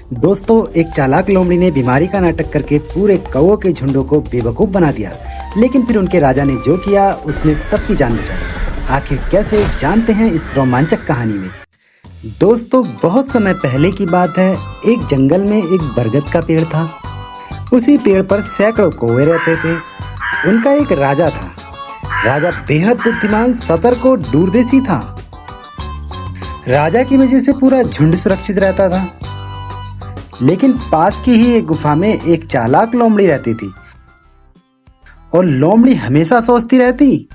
दोस्तों, एक चालाक लोमड़ी ने बीमारी का नाटक करके पूरे कौओं के झुंडों को बेवकूफ बना दिया। लेकिन फिर उनके राजा ने जो किया उसने सबकी जान बचाई। आखिर कैसे, जानते हैं इस रोमांचक कहानी में। दोस्तों, बहुत समय पहले की बात है। एक जंगल में एक बरगद का पेड़ था। उसी पेड़ पर सैकड़ों कौवे रहते थे। उनका एक राजा था। राजा बेहद बुद्धिमान, सतर्क और दूरदेशी था। राजा की वजह से पूरा झुंड सुरक्षित रहता था। लेकिन पास की ही एक गुफा में एक चालाक लोमड़ी रहती थी। और लोमड़ी हमेशा सोचती रहती,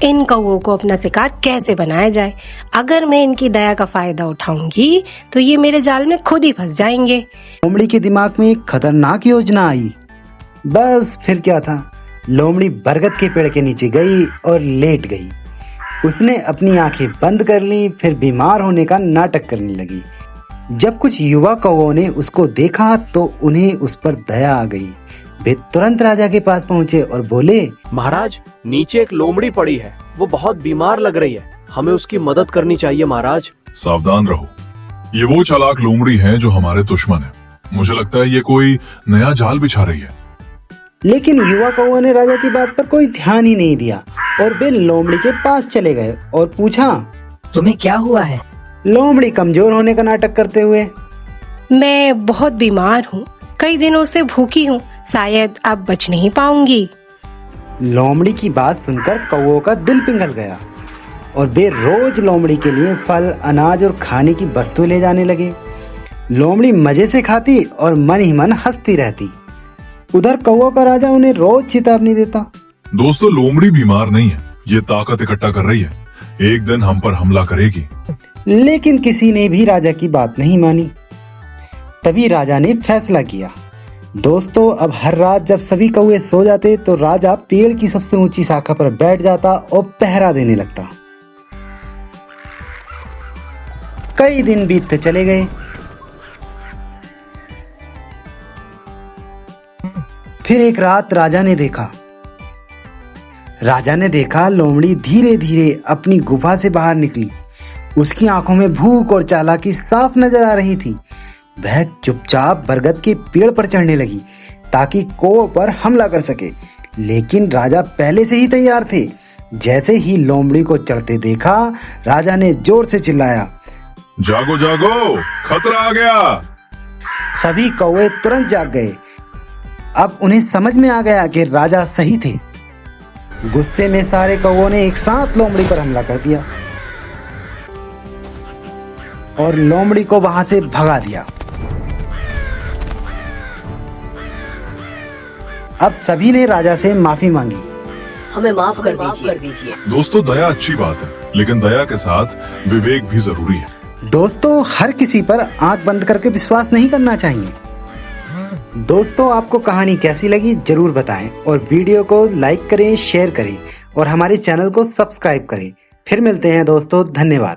इन कौओं को अपना शिकार कैसे बनाया जाए। अगर मैं इनकी दया का फायदा उठाऊंगी तो ये मेरे जाल में खुद ही फंस जाएंगे। लोमड़ी के दिमाग में एक खतरनाक योजना आई। बस फिर क्या था, लोमड़ी बरगद के पेड़ के नीचे गई और लेट गई। उसने अपनी आंखें बंद कर ली, फिर बीमार होने का नाटक करने लगी। जब कुछ युवा कौओं ने उसको देखा तो उन्हें उस पर दया आ गई। वे तुरंत राजा के पास पहुंचे और बोले, महाराज, नीचे एक लोमड़ी पड़ी है। वो बहुत बीमार लग रही है। हमें उसकी मदद करनी चाहिए महाराज। सावधान रहो, ये वो चालाक लोमड़ी है जो हमारे दुश्मन है। मुझे लगता है ये कोई नया जाल बिछा रही है। लेकिन युवा कौओं ने राजा की बात पर कोई ध्यान ही नहीं दिया और वे लोमड़ी के पास चले गए और पूछा, तुम्हें क्या हुआ है? लोमड़ी कमजोर होने का नाटक करते हुए, मैं बहुत बीमार हूँ, कई दिनों से भूखी हूँ, शायद अब बच नहीं पाऊंगी। लोमड़ी की बात सुनकर कौओं का दिल पिघल गया और वे रोज लोमड़ी के लिए फल, अनाज और खाने की वस्तु ले जाने लगे। लोमड़ी मजे से खाती और मन ही मन हंसती रहती। उधर कौओं का राजा उन्हें रोज चेतावनी देता, दोस्तों, लोमड़ी बीमार नहीं है, ये ताकत इकट्ठा कर रही है। एक दिन हम पर हमला करेगी। लेकिन किसी ने भी राजा की बात नहीं मानी। तभी राजा ने फैसला किया। दोस्तों, अब हर रात जब सभी कौवे सो जाते तो राजा पेड़ की सबसे ऊंची शाखा पर बैठ जाता और पहरा देने लगता। कई दिन बीतते चले गए। फिर एक रात राजा ने देखा लोमड़ी धीरे धीरे अपनी गुफा से बाहर निकली। उसकी आंखों में भूख और चालाकी साफ नजर आ रही थी। वह चुपचाप बरगद के पेड़ पर चढ़ने लगी ताकि कौओं पर हमला कर सके। लेकिन राजा पहले से ही तैयार थे। जैसे ही लोमड़ी को चढ़ते देखा, राजा ने जोर से चिल्लाया, जागो जागो, खतरा आ गया। सभी कौवे तुरंत जाग गए। अब उन्हें समझ में आ गया कि राजा सही थे। गुस्से में सारे कौवों ने एक साथ लोमड़ी पर हमला कर दिया और लोमड़ी को वहां से भगा दिया। अब सभी ने राजा से माफी मांगी। हमें माफ कर दीजिए। दोस्तों, दया अच्छी बात है, लेकिन दया के साथ विवेक भी जरूरी है। दोस्तों, हर किसी पर आंख बंद करके विश्वास नहीं करना चाहिए। दोस्तों, आपको कहानी कैसी लगी जरूर बताएं और वीडियो को लाइक करें, शेयर करें और हमारे चैनल को सब्सक्राइब करें। फिर मिलते हैं दोस्तों, धन्यवाद।